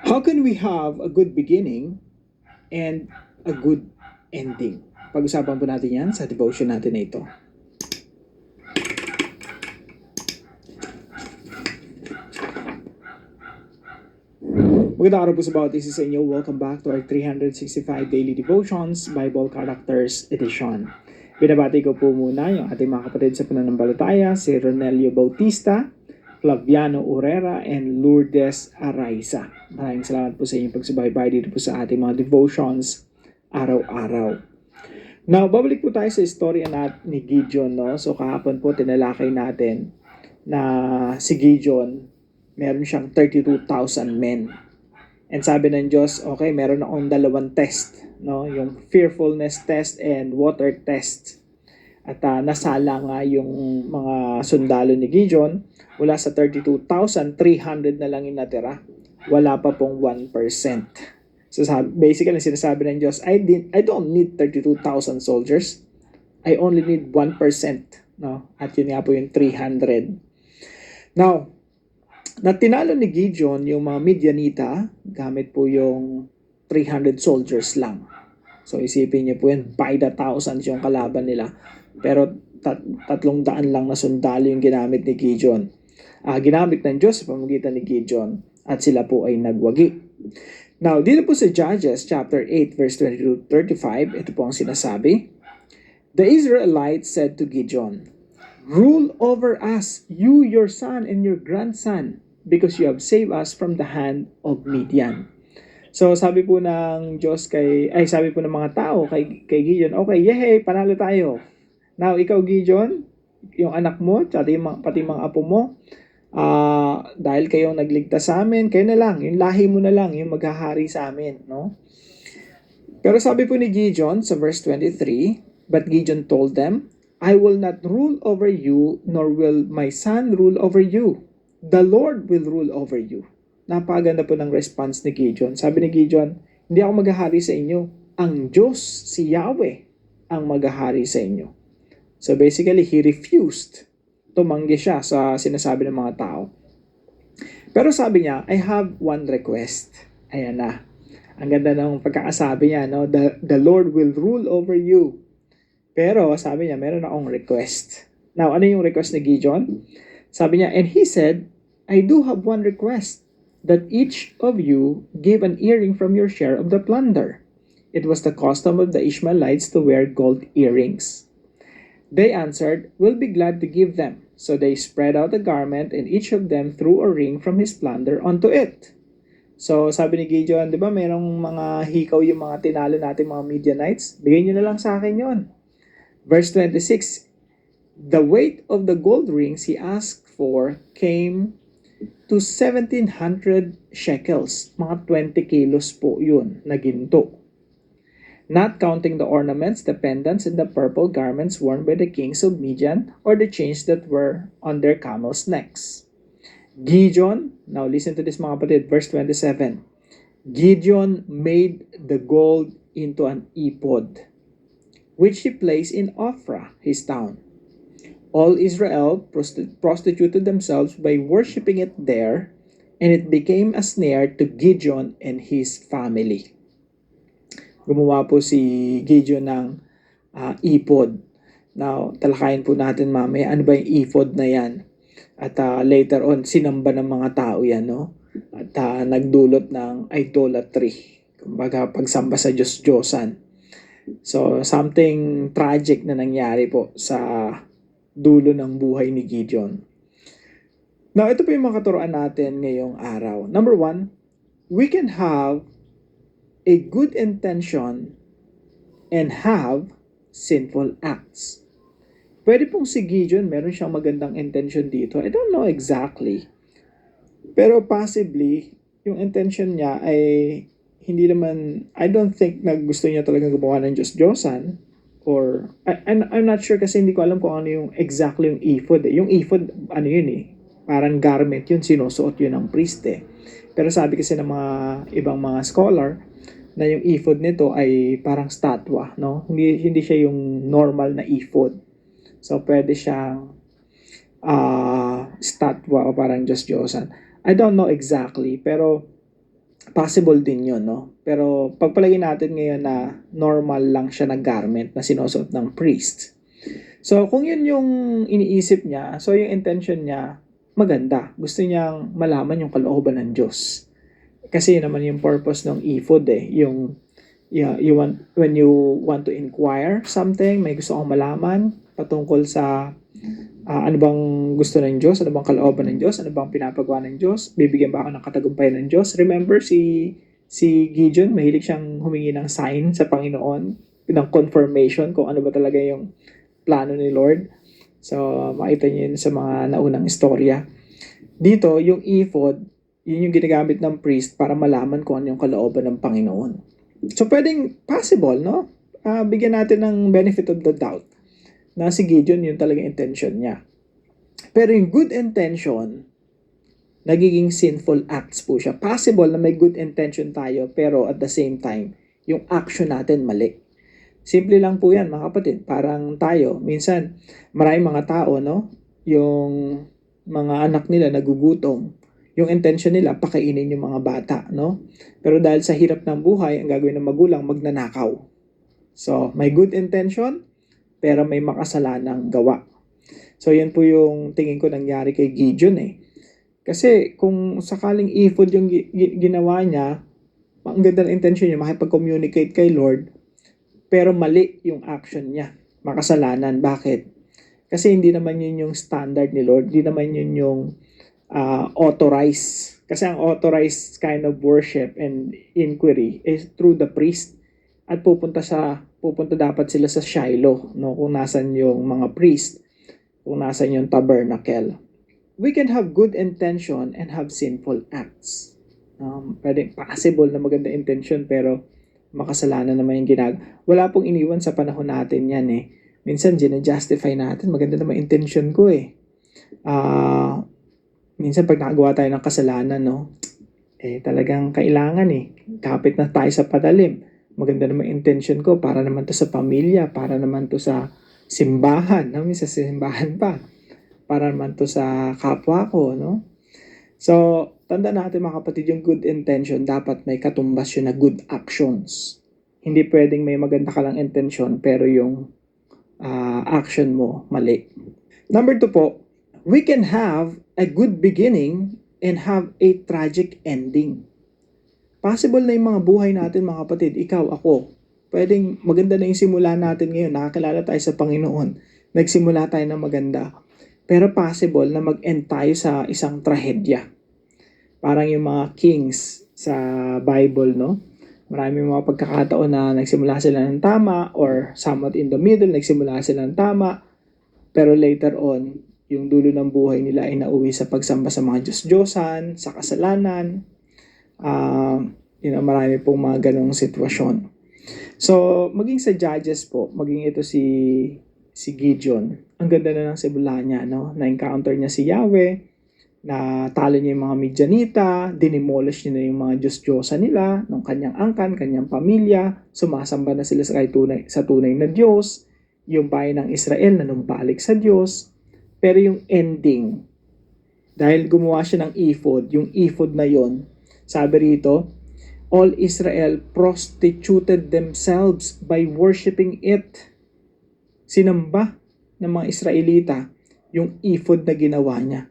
How can we have a good beginning and a good ending? Pag-usapan po natin yan sa devotion natin na ito. Magandang araw po sa bawat isa sa inyo. Welcome back to our 365 Daily Devotions Bible Characters Edition. Binabati ko po muna yung ating mga kapatid sa pananampalataya, si Ronelio Bautista, Flaviano Urera, and Lourdes Araiza. Maraming salamat po sa inyong pagsubaybay dito po sa ating mga devotions araw-araw. Now, babalik po tayo sa istorya ni Gideon, no? So, kahapon po tinalakay natin na si Gideon, meron siyang 32,000 men. And sabi ng Diyos, okay, meron akong dalawang test, no? Yung fearfulness test and water test. At nasala nga yung mga sundalo ni Gideon. Mula sa 32,300 na lang yung natira. Wala pa pong 1%. So basically, sinasabi ng Diyos, I don't need 32,000 soldiers. I only need 1%. No? At yun nga po yung 300. Now, na tinalo ni Gideon yung mga Midianita, gamit po yung 300 soldiers lang. So isipin niyo po yan, by the thousands yung kalaban nila. Pero 300 lang na sundalo yung ginamit ni Gideon. Ginamit ng Diyos sa pamamagitan ni Gideon at sila po ay nagwagi. Now, dito po sa Judges chapter 8 verse 22-35, ito po ang sinasabi. The Israelites said to Gideon, "Rule over us, you, your son, and your grandson, because you have saved us from the hand of Midian." So, sabi po ng Diyos sabi po ng mga tao kay Gideon, okay, yehey, panalo tayo. Now, ikaw Gideon, yung anak mo, pati mga apo mo, dahil kayong nagligtas sa amin, kayo na lang, yung lahi mo na lang, yung maghahari sa amin, no? Pero sabi po ni Gideon sa verse 23, but Gideon told them, I will not rule over you, nor will my son rule over you. The Lord will rule over you. Napakaganda po ng response ni Gideon. Sabi ni Gideon, hindi ako maghahari sa inyo. Ang Diyos, si Yahweh, ang maghahari sa inyo. So basically, he refused. Tumanggi siya sa sinasabi ng mga tao. Pero sabi niya, I have one request. Ayan na. Ang ganda ng pagkakasabi niya, no? The Lord will rule over you. Pero sabi niya, meron akong request. Now, ano yung request ni Gideon? Sabi niya, and he said, I do have one request, that each of you give an earring from your share of the plunder. It was the custom of the Ishmaelites to wear gold earrings. They answered, we'll be glad to give them. So they spread out the garment, and each of them threw a ring from his plunder onto it. So sabi ni Gideon, di ba merong mga hikaw yung mga tinalo natin mga Midianites? Bigay nyo na lang sa akin yon. Verse 26, the weight of the gold rings he asked for came to 1,700 shekels. Mga 20 kilos po yun na ginto. Not counting the ornaments, the pendants, and the purple garments worn by the kings of Midian, or the chains that were on their camels' necks. Gideon, now listen to this mga kapatid, verse 27. Gideon made the gold into an ephod, which he placed in Ophrah, his town. All Israel prostituted themselves by worshipping it there, and it became a snare to Gideon and his family. Gumawa po si Gideon ng ephod. Now, talakayin po natin mamaya, ano ba yung ephod na yan? At later on, sinamba ng mga tao yan, no? At nagdulot ng idolatry. Kumbaga, pagsamba sa Diyos-Diyosan. So, something tragic na nangyari po sa dulo ng buhay ni Gideon. Now, ito po yung mga katuroan natin ngayong araw. Number 1, we can have a good intention and have sinful acts. Pwede pong si Gideon, meron siyang magandang intention dito. I don't know exactly. Pero possibly, yung intention niya ay hindi naman, I don't think na gusto niya talaga gumawa ng Diyos-Diyosan. Or, I'm not sure kasi hindi ko alam kung ano yung exactly yung ephod. Yung ephod, ano yun parang garment yun, sinusuot yun ng priest Pero sabi kasi ng mga ibang mga scholar, na yung ephod nito ay parang statwa, no? Hindi siya yung normal na ephod. So, pwede siyang statwa o parang Diyos-Diyosan. I don't know exactly, pero Possible din yun, no? Pero pagpalagay natin ngayon na normal lang siya na garment na sinusuot ng priest. So, kung yun yung iniisip niya, so yung intention niya, maganda. Gusto niyang malaman yung kalooban ng Diyos. Kasi yun naman yung purpose ng ephod eh. Yung, you want, when you want to inquire something, may gusto kang malaman patungkol sa ano bang gusto ng Diyos, ano bang kalooban ng Diyos, ano bang pinapagawa ng Diyos, bibigyan ba ako ng katagumpayan ng Diyos. Remember si Gideon, mahilig siyang humingi ng sign sa Panginoon, ng confirmation kung ano ba talaga yung plano ni Lord. So, makita niyo yun sa mga naunang istorya. Dito, yung ephod, yun yung ginagamit ng priest para malaman kung ano yung kalooban ng Panginoon. So, pwedeng possible, no? Bigyan natin ng benefit of the doubt na si Gideon yun talaga intention niya. Pero yung good intention, nagiging sinful acts po siya. Possible na may good intention tayo, pero at the same time, yung action natin mali. Simple lang po yan, mga kapatid. Parang tayo, minsan, maraming mga tao, no? Yung mga anak nila nagugutom. Yung intention nila, pakainin yung mga bata, no? Pero dahil sa hirap ng buhay, ang gagawin ng magulang, magnanakaw. So, may good intention, pero may makasalanang gawa. So, yan po yung tingin ko nangyari kay Gideon eh. Kasi kung sakaling ephod yung ginawa niya, ang ganda ng intention niya, makipag-communicate kay Lord, pero mali yung action niya. Makasalanan. Bakit? Kasi hindi naman yun yung standard ni Lord. Hindi naman yun yung authorized. Kasi ang authorized kind of worship and inquiry is through the priest. At pupunta dapat sila sa Shiloh, no? Kung nasan yung mga priest, kung nasan yung tabernacle. We can have good intention and have sinful acts. Pwede possible na maganda intention pero makasalanan naman yung wala pong iniwan sa panahon natin yan eh. Minsan gina-justify natin, maganda naman intention ko eh. Minsan pag nakagawa tayo ng kasalanan, no, talagang kailangan eh. Kapit na tayo sa patalim. Maganda naman intention ko para naman to sa pamilya, para naman to sa simbahan, no? Minsan sa simbahan pa. Para naman to sa kapwa ko, no? So, tanda natin mga kapatid, yung good intention, dapat may katumbas yun na good actions. Hindi pwedeng may maganda ka lang intention, pero yung action mo, mali. Number 2 po, we can have a good beginning and have a tragic ending. Possible na yung mga buhay natin mga kapatid, ikaw, ako, pwedeng maganda na yung simula natin ngayon, nakakilala tayo sa Panginoon, nagsimula tayo ng maganda. Pero possible na mag-end tayo sa isang trahedya. Parang yung mga kings sa Bible, no? Maraming mga pagkakataon na nagsimula sila ng tama or somewhat in the middle, nagsimula sila ng tama. Pero later on, yung dulo ng buhay nila ay nauwi sa pagsamba sa mga Diyos-Diyosan, sa kasalanan. Marami pong mga ganong sitwasyon. So, maging sa Judges po, maging ito si Gideon, ang ganda na ng simula niya, no? Na-encounter niya si Yahweh, na talo niya yung mga Midianita, dinimolish niya na yung mga Diyos-Diyosan nila, ng kanyang angkan, kanyang pamilya, sumasamba na sila sa tunay na Diyos, yung bayan ng Israel na numbalik sa Diyos. Pero yung ending, dahil gumawa siya ng ephod, yung ephod na yon, sabi rito, all Israel prostituted themselves by worshiping it. Sinamba ng mga Israelita yung ephod na ginawa niya.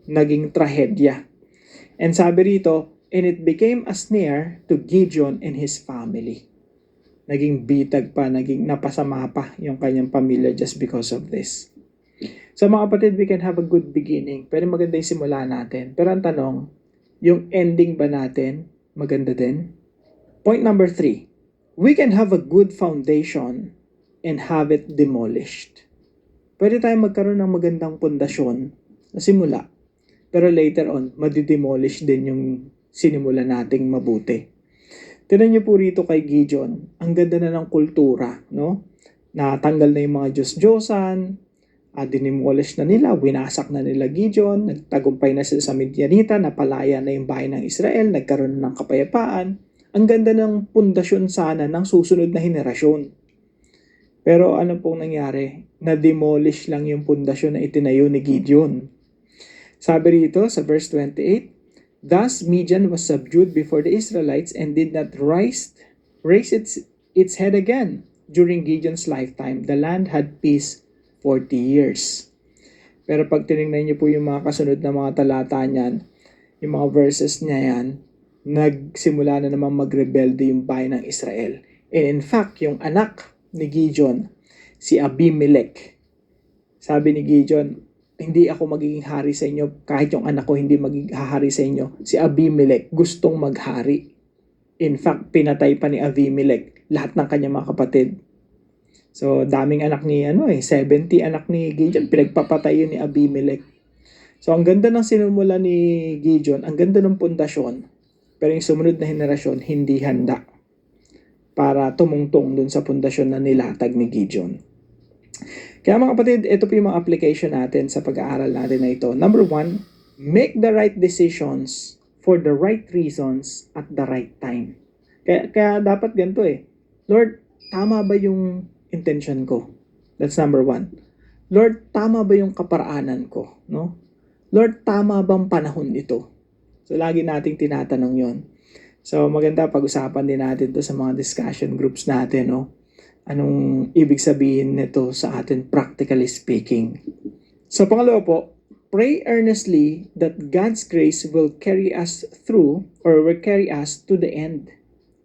Naging trahedya. And sabi rito, and it became a snare to Gideon and his family. Naging bitag pa, naging napasama pa yung kanyang pamilya just because of this. So mga kapatid, we can have a good beginning. Pero maganda yung simula natin. Pero ang tanong, yung ending ba natin maganda din? Point number 3, we can have a good foundation and have it demolished. Pwede tayong magkaroon ng magandang pundasyon na simula. Pero later on, madidemolish din yung sinimula nating mabuti. Tignan niyo po rito kay Gideon, ang ganda na ng kultura, no? Natanggal na yung mga Diyos-Diyosan, dinimolish na nila, winasak na nila Gideon, nagtagumpay na sila sa Midianita, napalaya na yung bayan ng Israel, nagkaroon ng kapayapaan. Ang ganda ng pundasyon sana ng susunod na henerasyon. Pero ano pong nangyari? Na-demolish lang yung pundasyon na itinayo ni Gideon. Sabi rito sa verse 28, Thus Midian was subdued before the Israelites and did not raise its head again. During Gideon's lifetime, the land had peace 40 years. Pero pag tinignan niyo po yung mga kasunod na mga talata niyan, yung mga verses niya yan, nagsimula na naman magrebelde yung bayan ng Israel. And in fact, yung anak ni Gideon, si Abimelech, sabi ni Gideon, hindi ako magiging hari sa inyo kahit yung anak ko hindi magiging hari sa inyo. Si Abimelech gustong maghari. In fact, pinatay pa ni Abimelech lahat ng kanyang mga kapatid. So, daming anak ni 70 anak ni Gideon, pinagpapatay yun ni Abimelech. So, ang ganda ng sinumula ni Gideon, ang ganda ng pundasyon, pero yung sumunod na henerasyon hindi handa para tumungtong dun sa pundasyon na nilatag ni Gideon. Kaya mga kapatid, ito po yung mga application natin sa pag-aaral natin na ito. Number 1, make the right decisions for the right reasons at the right time. Kaya dapat ganito Lord, tama ba yung intention ko? That's number 1. Lord, tama ba yung kaparaanan ko? No? Lord, tama bang panahon ito? So, lagi nating tinatanong yon. So, maganda pag-usapan din natin to sa mga discussion groups natin, no? Anong ibig sabihin nito sa atin practically speaking. So, pangalawa po, pray earnestly that God's grace will carry us through or will carry us to the end.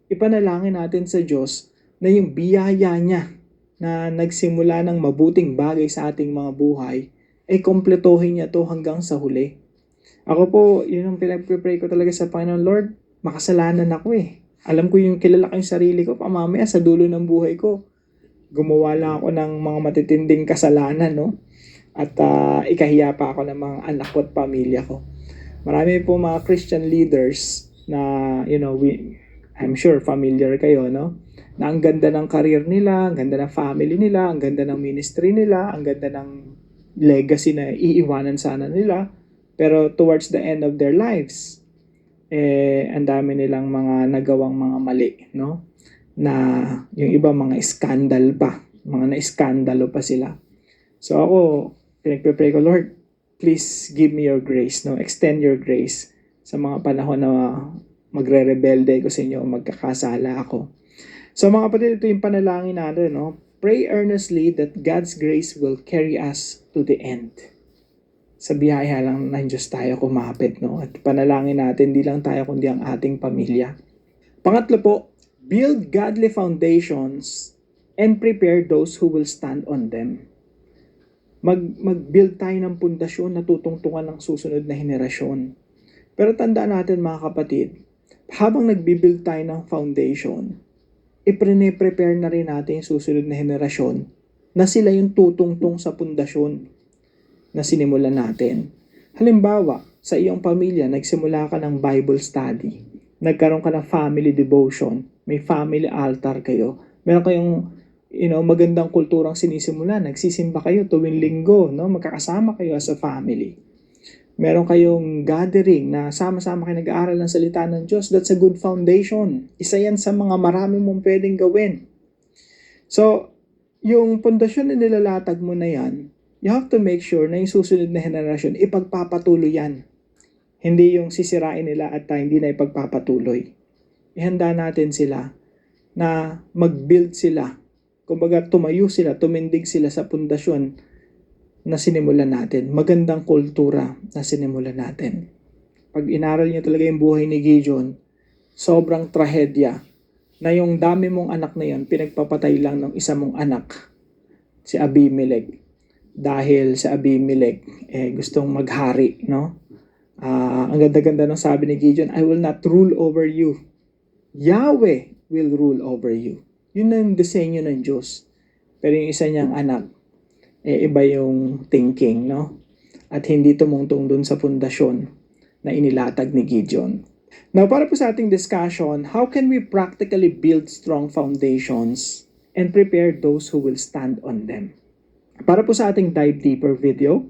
Ipanalangin natin sa Diyos na yung biyaya niya na nagsimula ng mabuting bagay sa ating mga buhay, ay kompletohin niya to hanggang sa huli. Ako po, yun ang pinag-pray ko talaga sa Panginoon, Lord, makasalanan ako Alam ko yung kilala ko yung sarili ko, mamaya sa dulo ng buhay ko, gumawa lang ako ng mga matitinding kasalanan, no? At ikahiya pa ako ng mga anak ko at pamilya ko. Marami po mga Christian leaders na, I'm sure familiar kayo, no? Na ang ganda ng career nila, ang ganda ng family nila, ang ganda ng ministry nila, ang ganda ng legacy na iiwanan sana nila. Pero towards the end of their lives, ang dami nilang mga nagawang mga mali, no? Na yung iba mga scandal pa, mga na-skandalo pa sila. So ako, pinagpe-pray ko, Lord, please give me your grace, no? Extend your grace sa mga panahon na magre-rebelde ko sa inyo, magkakasala ako. So mga kapatid, ito yung panalangin natin, no? Pray earnestly that God's grace will carry us to the end. Sa biyaya lang ng Diyos tayo kumapit, no? At panalangin natin, di lang tayo kundi ang ating pamilya. Pangatlo po, build godly foundations and prepare those who will stand on them. Mag-build tayo ng pundasyon na tutungtungan ng susunod na henerasyon. Pero tandaan natin mga kapatid, habang nagbibuild tayo ng foundation, ipre-prepare na rin natin yung susunod na henerasyon na sila yung tutungtong sa pundasyon na sinimulan natin. Halimbawa, sa iyong pamilya, nagsimula ka ng Bible study, nagkaroon ka ng family devotion, may family altar kayo, meron kayong magandang kulturang sinisimula, nagsisimba kayo tuwing linggo, no? Magkakasama kayo as a family. Meron kayong gathering na sama-sama kayo nag-aaral ng salita ng Diyos. That's a good foundation. Isa yan sa mga marami mong pwedeng gawin. So, yung pundasyon na nilalatag mo na yan, you have to make sure na yung susunod na henerasyon, ipagpapatuloy yan. Hindi yung sisirain nila at hindi na ipagpapatuloy. Ihanda natin sila na mag-build sila. Kumbaga, tumayo sila, tumindig sila sa pundasyon na sinimulan natin. Magandang kultura na sinimulan natin. Pag inaral niyo talaga yung buhay ni Gideon, sobrang trahedya na yung dami mong anak na yun, pinagpapatay lang ng isa mong anak, si Abimelech. Dahil si Abimelech gustong maghari, no? Ang ganda-ganda ng sabi ni Gideon, I will not rule over you. Yahweh will rule over you. Yun ang disenyo ng Diyos. Pero yung isa niyang anak, iba yung thinking, no? At hindi tumungtong dun sa pundasyon na inilatag ni Gideon. Now, para po sa ating discussion, how can we practically build strong foundations and prepare those who will stand on them? Para po sa ating dive deeper video,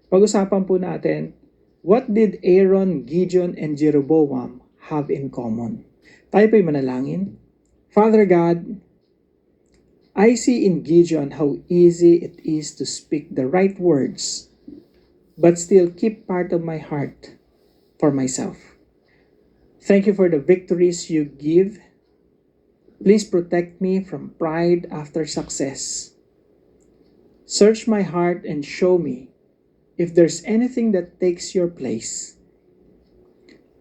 pag-usapan po natin, what did Aaron, Gideon, and Jeroboam have in common? Tayo po'y manalangin. Father God, I see in Gideon how easy it is to speak the right words, but still keep part of my heart for myself. Thank you for the victories you give. Please protect me from pride after success. Search my heart and show me if there's anything that takes your place.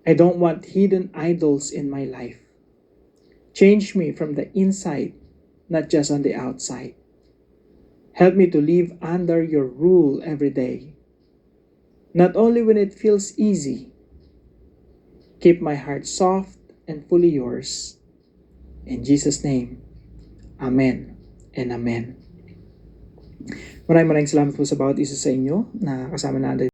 I don't want hidden idols in my life. Change me from the inside, not just on the outside. Help me to live under your rule every day, not only when it feels easy. Keep my heart soft and fully yours. In Jesus' name, Amen and Amen. Maraming salamat po sa bawat isa sa inyo na kasama natin